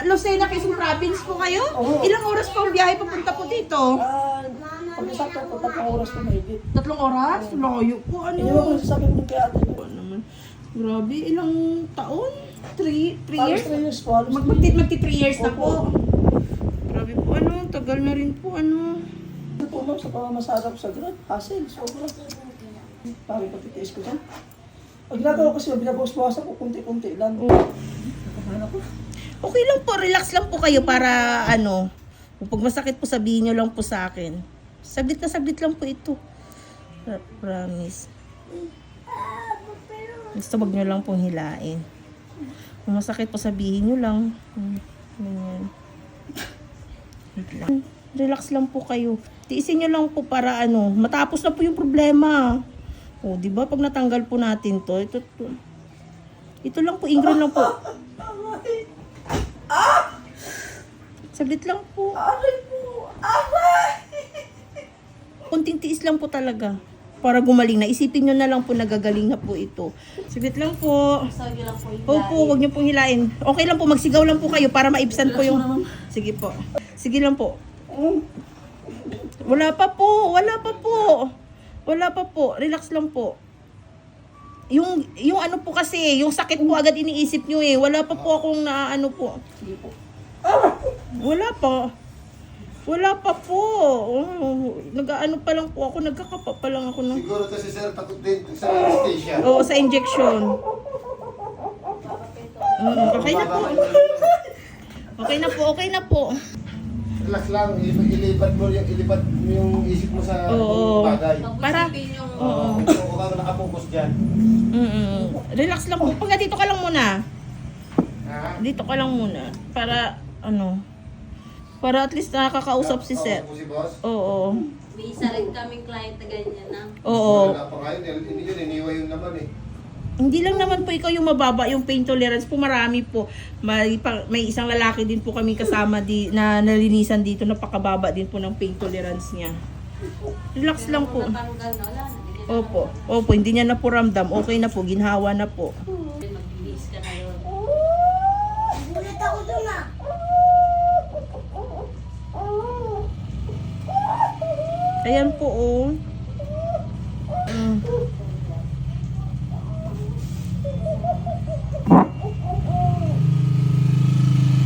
Lucena, Quezon Province po kayo? Oo. Ilang oras po ang biyahe papunta po dito? Pag-usap ko, 3 oras ko mahigit. 3 oras? Layo po, ano? Iniwan ko yung sasakyan ko kay ate. Ano naman? Grabe, ilang taon? 3 Halos years? 3 years po, halos Magti 3 years na po. Grabe po, ano? Tagal na rin po, ano? Ano po ma'am, sa pamamasada ko sa grad, hassle, sobra. Parang patitiis ko dyan. Ang ginagawa ko kasi, binabawas-bawasan ko, kunti-kunti lang. Ano ko? Okay lang po, relax lang po kayo para ano, pag masakit po sabihin nyo lang po sa akin. Saglit na saglit lang po ito. Promise. Gusto wag nyo lang pong hilain. Kung masakit po sabihin nyo lang. Ganyan. Wait lang. Relax lang po kayo. Tiisin nyo lang po para ano, matapos na po yung problema. O, di ba pag natanggal po natin to, ito lang po, ingron lang po. Saglit lang po. Kunting tiis lang po talaga. Para gumaling na. Isipin nyo na lang po nagagaling na po ito. Saglit lang po. Sabi lang po Opo, huwag nyo pong hilain. Okay lang po, magsigaw lang po kayo para maibsan po yung... Sige po. Sige lang po. Wala pa po. Wala pa po. Wala pa po. Relax lang po. Yung ano po kasi, yung sakit po agad iniisip nyo eh. Wala pa po akong naano po. Sige po. Wala pa. Wala pa po. Oh, nag-ano pa lang po ako, nagkakapa pa lang ako ng... Siguro kasi sir, takot din sa anesthesia. Oo, sa injection. Okay na po. Okay na po, okay na po. Relax lang, ilipat mo yung isip mo sa Oo. bagay. Para... Oo. Kung ka nakapokus dyan. Relax lang po. Pag dito ka lang muna. Ha? Dito ka lang muna. Para, ano... Para at least nakakausap si Sir. Oo, si boss. Oo. May isa rin kaming client na ganyan na. Oo. Wala pa kayo, hindi yun, iniwa yung laman eh. Hindi lang naman po ikaw yung mababa, yung pain tolerance po marami po. May isang lalaki din po kami kasama na nalinisan dito, napakababa din po ng pain tolerance niya. Relax lang po. Natanggal na, wala na. Opo, opo, hindi niya na po ramdam. Okay na po, ginhawa na po. Magbibis ka na yun. Ayan po, oh.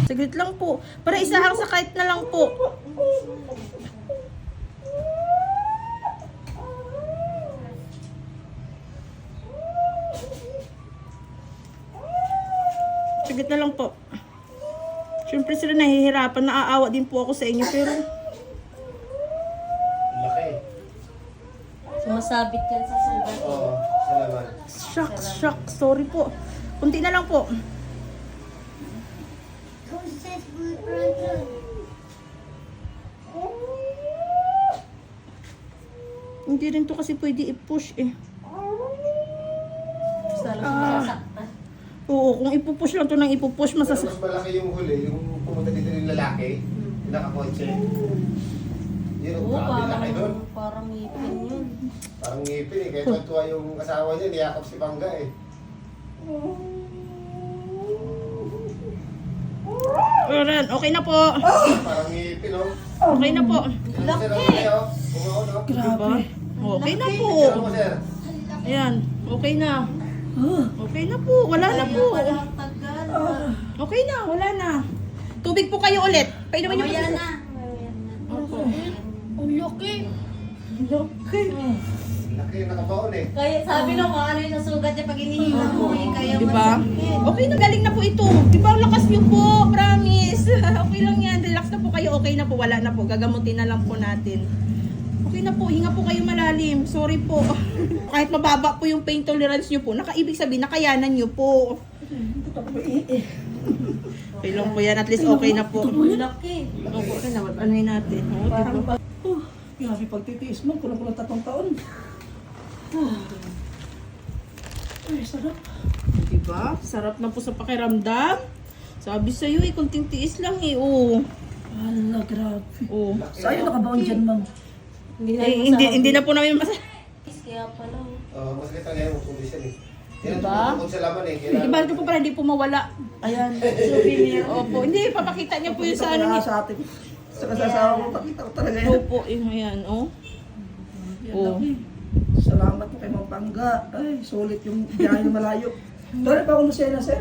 Saglit lang po. Para isahang sa kahit na lang po. Saglit na lang po. Siyempre sila nahihirapan. Naaawa din po ako sa inyo. Pero Laki. Sumasabit yan sa sugat. Oo, sa laman. shock. Sorry po. Kunti na lang po. Hindi rin to kasi pwede i-push eh. Basta lang sumasaktan. Oo, kung ipupush lang to nang ipupush, Pero mas malaki yung huli, yung pumunta dito yung lalaki, yung nakakotse. Yun, ang Oo, grabe laki nun. parang ngipin yun. Parang ngipin eh, kaya tuwa yung asawa niya, niyakap si Pangga eh. Ayan, okay na po. Parang ngipin oh. Okay na po. Laki! Bumaon oh. Diba? Okay na po. Tira mo sir. Ayan, okay na. Okay na po, wala na po. Walang tagal. Okay na, wala na. Tubig po kayo ulit. Painumin niyo po. Mamaya na. Opo. Ang laki. Laki yung nakabaon eh. Kaya sabi nung ano yung nasugat niya pag inihila mo eh. Kaya Diba? masakit. Okay na, galing na po ito. Diba, ang lakas niyo po, promise. Okay lang yan, relax na po kayo, okay na po, wala na po. Gagamutin na lang po natin. Okay na po, hinga po kayo malalim. Sorry po. Kahit mababa po yung pain tolerance niyo po, nakaibig sabihin, nakayanan niyo po. Okay lang po yan, at least okay na po. Ang laki. Okay na, anuhin natin. Oh, diba? Grabe pagtitiis mo, kulang-kulang 3 taon. Ay, sarap. Diba? Sarap na po sa pakiramdam. Sabi sa'yo eh, kunting tiis lang eh. Oo. Wala, grabe. Oo. Sa'yo nakabaon dyan, ma'am. Hindi na Eh, hindi na po namin Kaya pala. Masakit ang ngayon, kondisyon eh. Yan Diba? ang tumutukod sa laman eh. Kailangan- Iba ko po para hindi po mawala. Ayan. Souvenir. Opo. Hindi, papakita niya po yung sa ano Pakita ko niya. sa atin. Sa kasasawa ko, pakita ko talaga yan. Opo, ayan, oh. Yan Oh. laki. Salamat po kay Ma'am Pangga. Ay, sulit yung biyahe na malayo. Dali pa ako na sir.